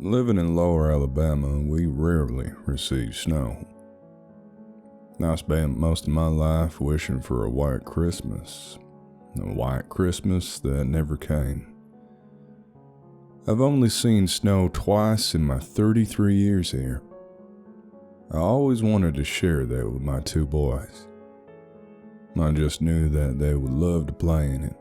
Living in lower Alabama, we rarely receive snow. I spent most of my life wishing for a white Christmas that never came. I've only seen snow twice in my 33 years here. I always wanted to share that with my two boys. I just knew that they would love to play in it.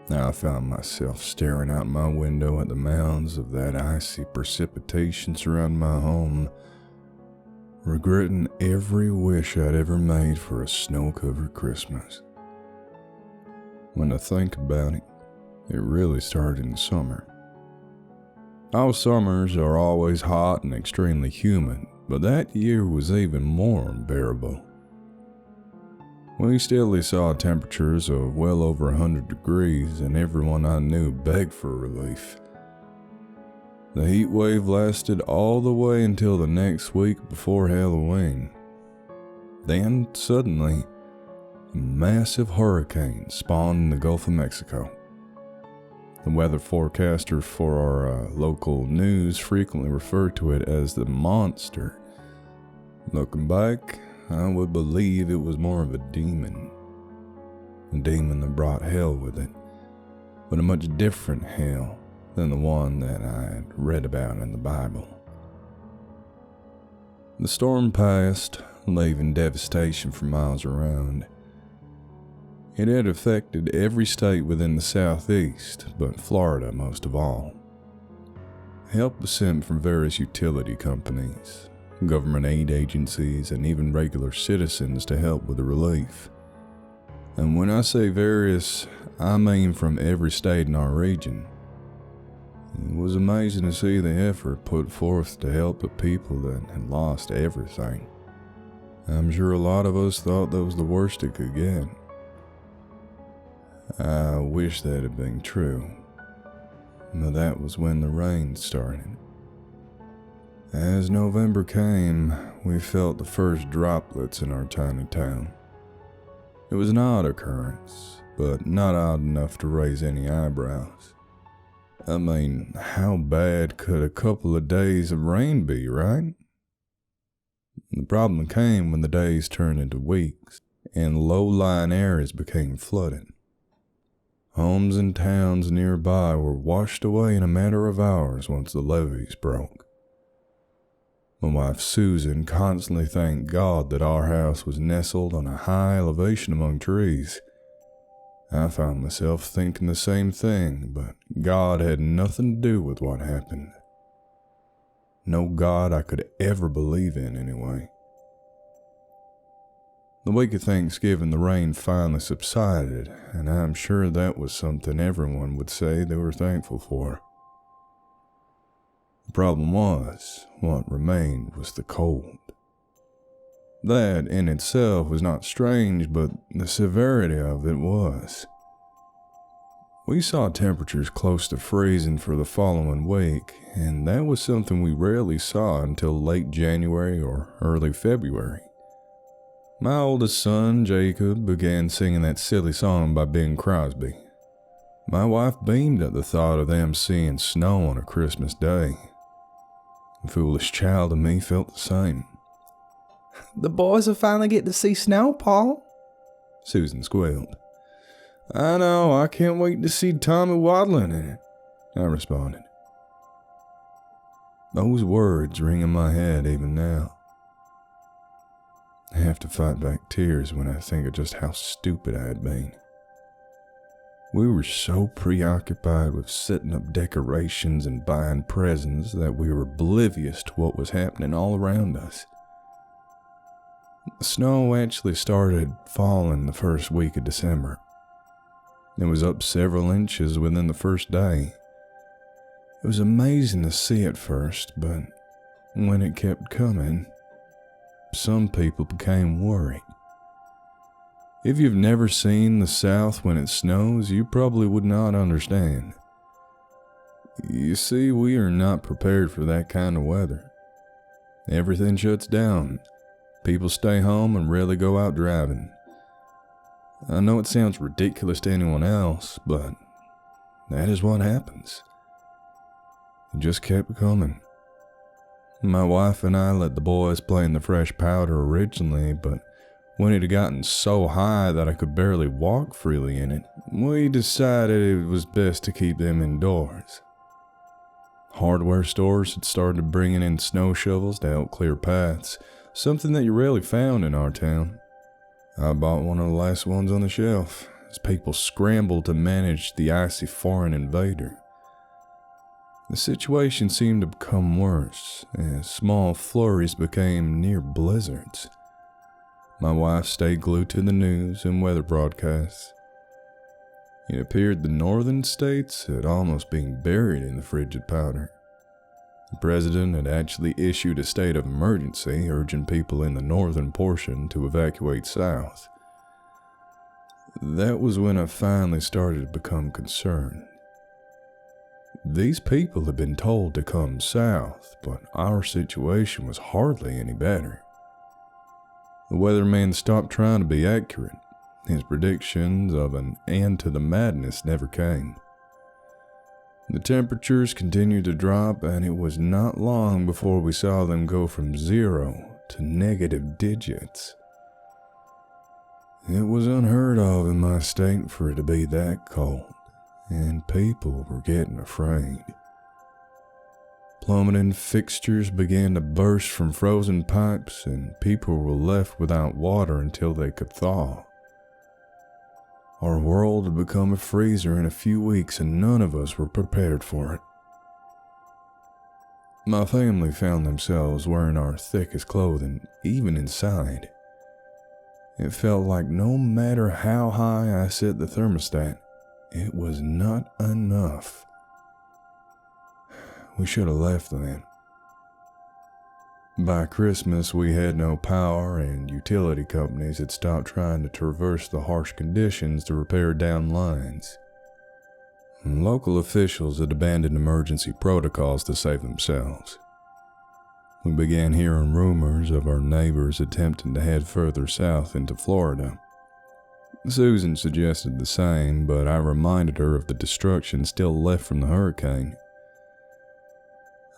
Now I found myself staring out my window at the mounds of that icy precipitation surrounding my home, regretting every wish I'd ever made for a snow-covered Christmas. When I think about it, it really started in summer. All summers are always hot and extremely humid, but that year was even more unbearable. We steadily saw temperatures of well over 100 degrees, and everyone I knew begged for relief. The heat wave lasted all the way until the next week before Halloween. Then, suddenly, a massive hurricane spawned in the Gulf of Mexico. The weather forecasters for our local news frequently refer to it as the monster. Looking back, I would believe it was more of a demon that brought hell with it, but a much different hell than the one that I had read about in the Bible. The storm passed, leaving devastation for miles around. It had affected every state within the southeast, but Florida most of all. Help was sent from various utility companies, government aid agencies, and even regular citizens to help with the relief. And when I say various, I mean from every state in our region. It was amazing to see the effort put forth to help the people that had lost everything. I'm sure a lot of us thought that was the worst it could get. I wish that had been true, but that was when the rain started. As November came, we felt the first droplets in our tiny town. It was an odd occurrence, but not odd enough to raise any eyebrows. I mean, how bad could a couple of days of rain be, right? The problem came when the days turned into weeks, and low-lying areas became flooded. Homes and towns nearby were washed away in a matter of hours once the levees broke. My wife Susan constantly thanked God that our house was nestled on a high elevation among trees. I found myself thinking the same thing, but God had nothing to do with what happened. No God I could ever believe in, anyway. The week of Thanksgiving, the rain finally subsided, and I'm sure that was something everyone would say they were thankful for. The problem was, what remained was the cold. That in itself was not strange, but the severity of it was. We saw temperatures close to freezing for the following week, and that was something we rarely saw until late January or early February. My oldest son, Jacob, began singing that silly song by Bing Crosby. My wife beamed at the thought of them seeing snow on a Christmas day. The foolish child in me felt the same. The boys will finally get to see snow, Paul, Susan squealed. I know, I can't wait to see Tommy waddling in it, I responded. Those words ring in my head even now. I have to fight back tears when I think of just how stupid I had been. We were so preoccupied with setting up decorations and buying presents that we were oblivious to what was happening all around us. The snow actually started falling the first week of December. It was up several inches within the first day. It was amazing to see at first, but when it kept coming, some people became worried. If you've never seen the South when it snows, you probably would not understand. You see, we are not prepared for that kind of weather. Everything shuts down. People stay home and rarely go out driving. I know it sounds ridiculous to anyone else, but that is what happens. It just kept coming. My wife and I let the boys play in the fresh powder originally, but when it had gotten so high that I could barely walk freely in it, we decided it was best to keep them indoors. Hardware stores had started bringing in snow shovels to help clear paths, something that you rarely found in our town. I bought one of the last ones on the shelf, as people scrambled to manage the icy foreign invader. The situation seemed to become worse, as small flurries became near blizzards. My wife stayed glued to the news and weather broadcasts. It appeared the northern states had almost been buried in the frigid powder. The president had actually issued a state of emergency, urging people in the northern portion to evacuate south. That was when I finally started to become concerned. These people had been told to come south, but our situation was hardly any better. The weatherman stopped trying to be accurate. His predictions of an end to the madness never came. The temperatures continued to drop, and it was not long before we saw them go from 0 to negative digits. It was unheard of in my state for it to be that cold, and people were getting afraid. Plummeting fixtures began to burst from frozen pipes, and people were left without water until they could thaw. Our world had become a freezer in a few weeks, and none of us were prepared for it. My family found themselves wearing our thickest clothing, even inside. It felt like no matter how high I set the thermostat, it was not enough. We should have left then. By Christmas, we had no power, and utility companies had stopped trying to traverse the harsh conditions to repair down lines. Local officials had abandoned emergency protocols to save themselves. We began hearing rumors of our neighbors attempting to head further south into Florida. Susan suggested the same, but I reminded her of the destruction still left from the hurricane.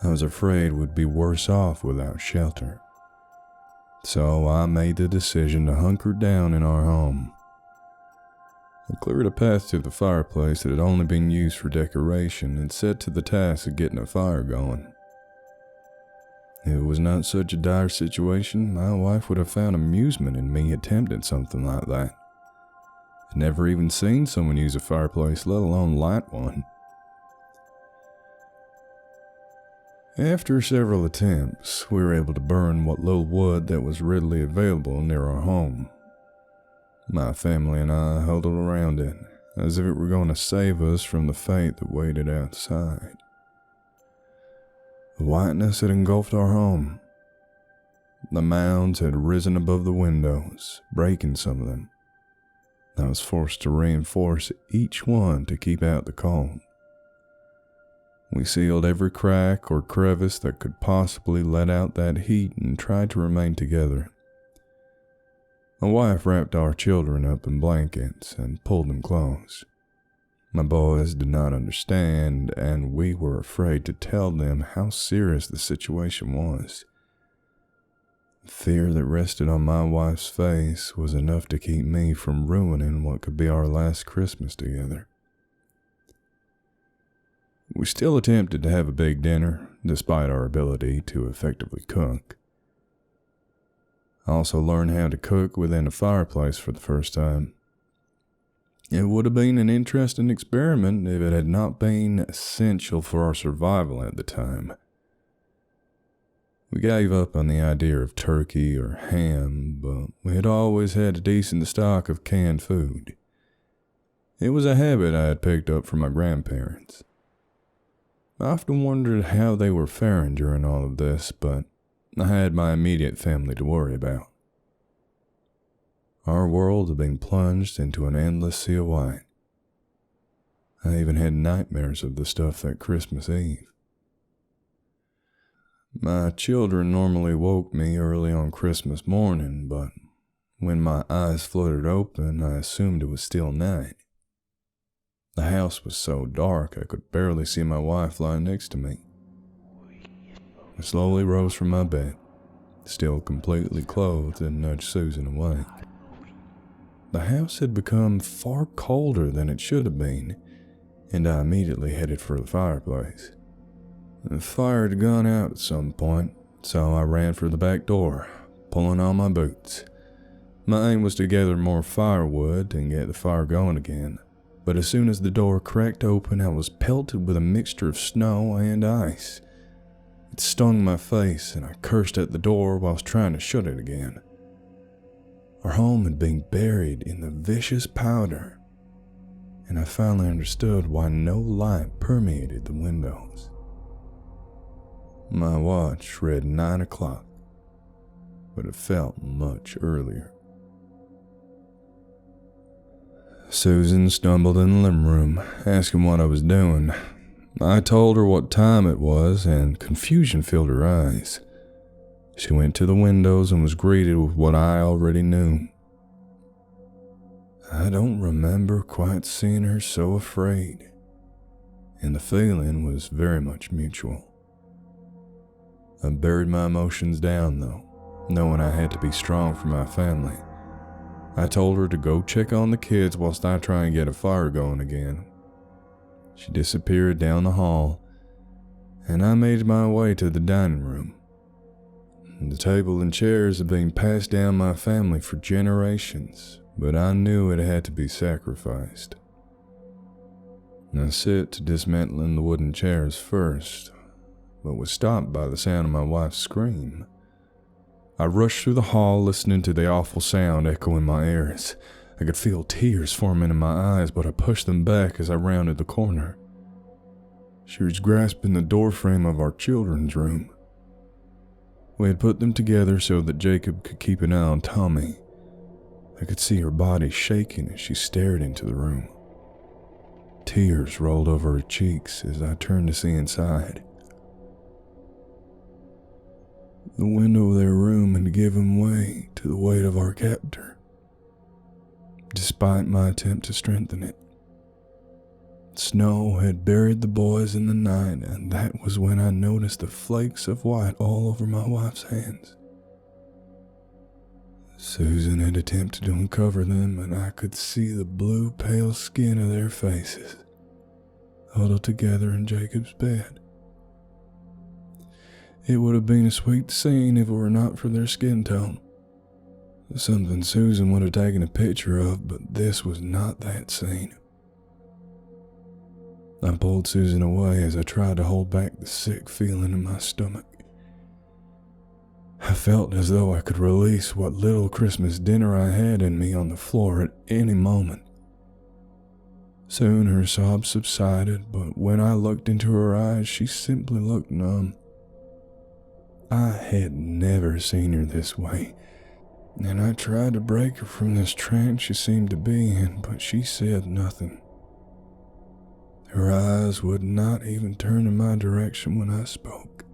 I was afraid we'd be worse off without shelter. So I made the decision to hunker down in our home. I cleared a path to the fireplace that had only been used for decoration and set to the task of getting a fire going. If it was not such a dire situation, my wife would have found amusement in me attempting something like that. I'd never even seen someone use a fireplace, let alone light one. After several attempts, we were able to burn what little wood that was readily available near our home. My family and I huddled around it, as if it were going to save us from the fate that waited outside. The whiteness had engulfed our home. The mounds had risen above the windows, breaking some of them. I was forced to reinforce each one to keep out the cold. We sealed every crack or crevice that could possibly let out that heat and tried to remain together. My wife wrapped our children up in blankets and pulled them close. My boys did not understand, and we were afraid to tell them how serious the situation was. The fear that rested on my wife's face was enough to keep me from ruining what could be our last Christmas together. We still attempted to have a big dinner, despite our ability to effectively cook. I also learned how to cook within a fireplace for the first time. It would have been an interesting experiment if it had not been essential for our survival at the time. We gave up on the idea of turkey or ham, but we had always had a decent stock of canned food. It was a habit I had picked up from my grandparents. I often wondered how they were faring during all of this, but I had my immediate family to worry about. Our world had been plunged into an endless sea of white. I even had nightmares of the stuff that Christmas Eve. My children normally woke me early on Christmas morning, but when my eyes fluttered open, I assumed it was still night. The house was so dark I could barely see my wife lying next to me. I slowly rose from my bed, still completely clothed, and nudged Susan away. The house had become far colder than it should have been, and I immediately headed for the fireplace. The fire had gone out at some point, so I ran for the back door, pulling on my boots. My aim was to gather more firewood and get the fire going again, but as soon as the door cracked open, I was pelted with a mixture of snow and ice. It stung my face, and I cursed at the door whilst trying to shut it again. Our home had been buried in the vicious powder, and I finally understood why no light permeated the windows. My watch read 9 o'clock, but it felt much earlier. Susan stumbled in the living room, asking what I was doing. I told her what time it was, and confusion filled her eyes. She went to the windows and was greeted with what I already knew. I don't remember quite seeing her so afraid, and the feeling was very much mutual. I buried my emotions down, though, knowing I had to be strong for my family. I told her to go check on the kids whilst I try and get a fire going again. She disappeared down the hall, and I made my way to the dining room. The table and chairs had been passed down my family for generations, but I knew it had to be sacrificed. I set to dismantling the wooden chairs first, but was stopped by the sound of my wife's scream. I rushed through the hall, listening to the awful sound echo in my ears. I could feel tears forming in my eyes, but I pushed them back as I rounded the corner. She was grasping the doorframe of our children's room. We had put them together so that Jacob could keep an eye on Tommy. I could see her body shaking as she stared into the room. Tears rolled over her cheeks as I turned to see inside. The window of their room had given way to the weight of our captor, despite my attempt to strengthen it. Snow had buried the boys in the night, and that was when I noticed the flakes of white all over my wife's hands. Susan had attempted to uncover them, and I could see the blue pale skin of their faces, huddled together in Jacob's bed. It would have been a sweet scene if it were not for their skin tone. Something Susan would have taken a picture of, but this was not that scene. I pulled Susan away as I tried to hold back the sick feeling in my stomach. I felt as though I could release what little Christmas dinner I had in me on the floor at any moment. Soon her sobs subsided, but when I looked into her eyes, she simply looked numb. I had never seen her this way, and I tried to break her from this trance she seemed to be in, but she said nothing. Her eyes would not even turn in my direction when I spoke.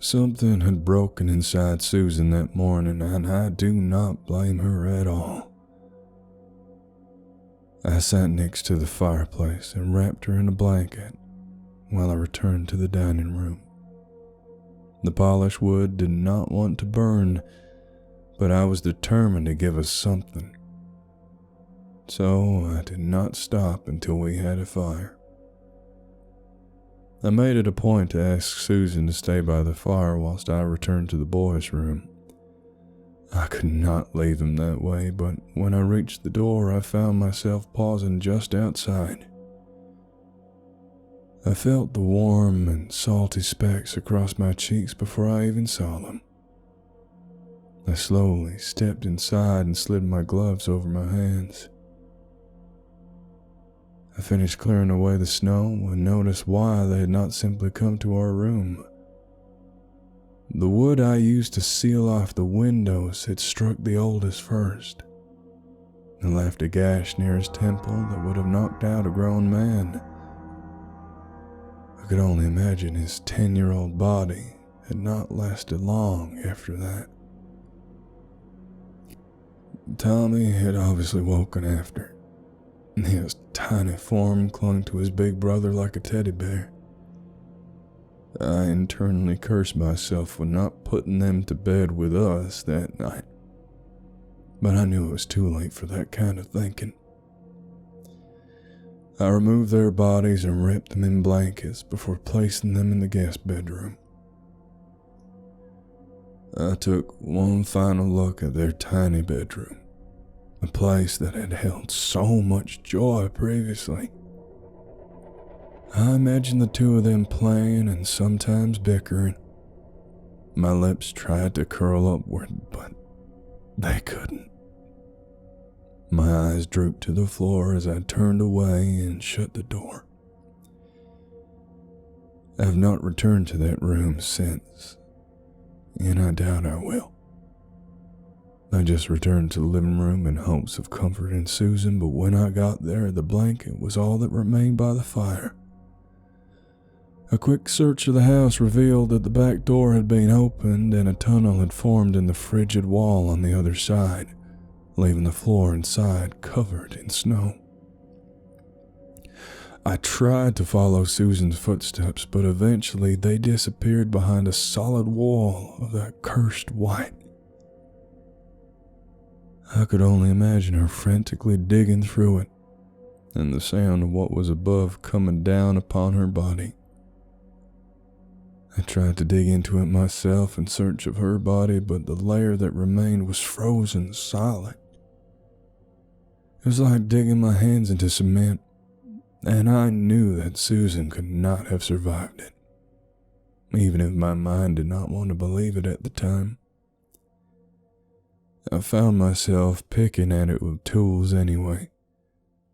Something had broken inside Susan that morning, and I do not blame her at all. I sat next to the fireplace and wrapped her in a blanket while I returned to the dining room. The polished wood did not want to burn, but I was determined to give us something. So I did not stop until we had a fire. I made it a point to ask Susan to stay by the fire whilst I returned to the boys' room. I could not leave them that way, but when I reached the door, I found myself pausing just outside. I felt the warm and salty specks across my cheeks before I even saw them. I slowly stepped inside and slid my gloves over my hands. I finished clearing away the snow and noticed why they had not simply come to our room. The wood I used to seal off the windows had struck the oldest first and left a gash near his temple that would have knocked out a grown man. I could only imagine his 10-year-old body had not lasted long after that. Tommy had obviously woken after. His tiny form clung to his big brother like a teddy bear. I internally cursed myself for not putting them to bed with us that night, but I knew it was too late for that kind of thinking. I removed their bodies and wrapped them in blankets before placing them in the guest bedroom. I took one final look at their tiny bedroom, a place that had held so much joy previously. I imagined the two of them playing and sometimes bickering. My lips tried to curl upward, but they couldn't. My eyes drooped to the floor as I turned away and shut the door. I have not returned to that room since, and I doubt I will. I just returned to the living room in hopes of comforting Susan, but when I got there, the blanket was all that remained by the fire. A quick search of the house revealed that the back door had been opened and a tunnel had formed in the frigid wall on the other side, leaving the floor inside covered in snow. I tried to follow Susan's footsteps, but eventually they disappeared behind a solid wall of that cursed white. I could only imagine her frantically digging through it, and the sound of what was above coming down upon her body. I tried to dig into it myself in search of her body, but the layer that remained was frozen solid. It was like digging my hands into cement, and I knew that Susan could not have survived it, even if my mind did not want to believe it at the time. I found myself picking at it with tools anyway,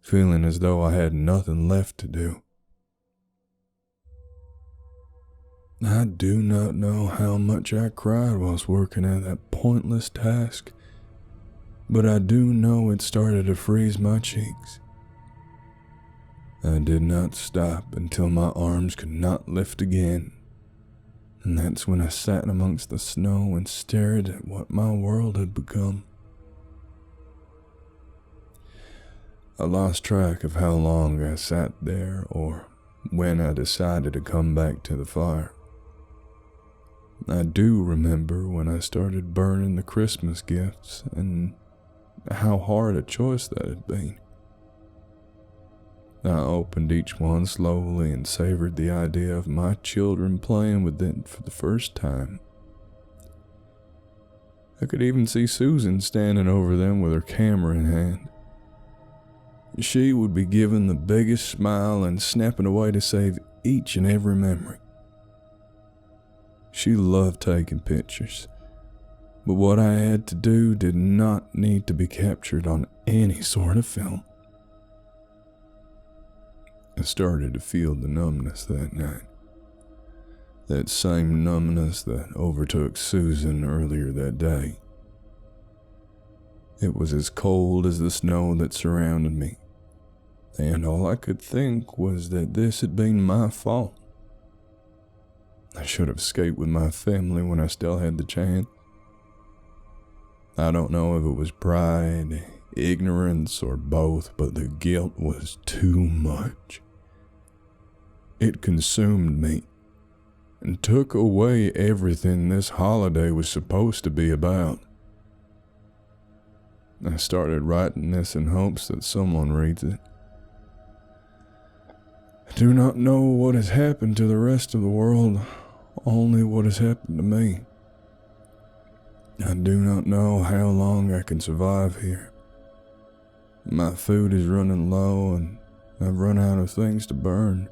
feeling as though I had nothing left to do. I do not know how much I cried whilst working at that pointless task, but I do know it started to freeze my cheeks. I did not stop until my arms could not lift again, and that's when I sat amongst the snow and stared at what my world had become. I lost track of how long I sat there or when I decided to come back to the fire. I do remember when I started burning the Christmas gifts and how hard a choice that had been. I opened each one slowly and savored the idea of my children playing with it for the first time. I could even see Susan standing over them with her camera in hand. She would be giving the biggest smile and snapping away to save each and every memory. She loved taking pictures, but what I had to do did not need to be captured on any sort of film. I started to feel the numbness that night. That same numbness that overtook Susan earlier that day. It was as cold as the snow that surrounded me, and all I could think was that this had been my fault. I should have escaped with my family when I still had the chance. I don't know if it was pride, ignorance, or both, but the guilt was too much. It consumed me and took away everything this holiday was supposed to be about. I started writing this in hopes that someone reads it. I do not know what has happened to the rest of the world, only what has happened to me. I do not know how long I can survive here. My food is running low and I've run out of things to burn.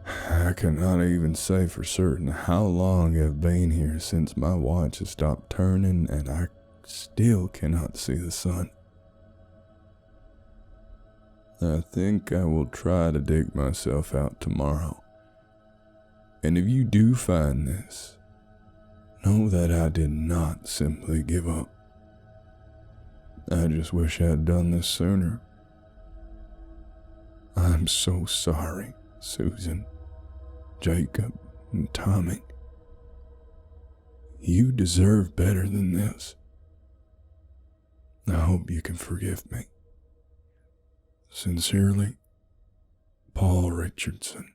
I cannot even say for certain how long I've been here since my watch has stopped turning and I still cannot see the sun. I think I will try to dig myself out tomorrow. And if you do find this, know that I did not simply give up. I just wish I had done this sooner. I'm so sorry, Susan, Jacob, and Tommy. You deserve better than this. I hope you can forgive me. Sincerely, Paul Richardson.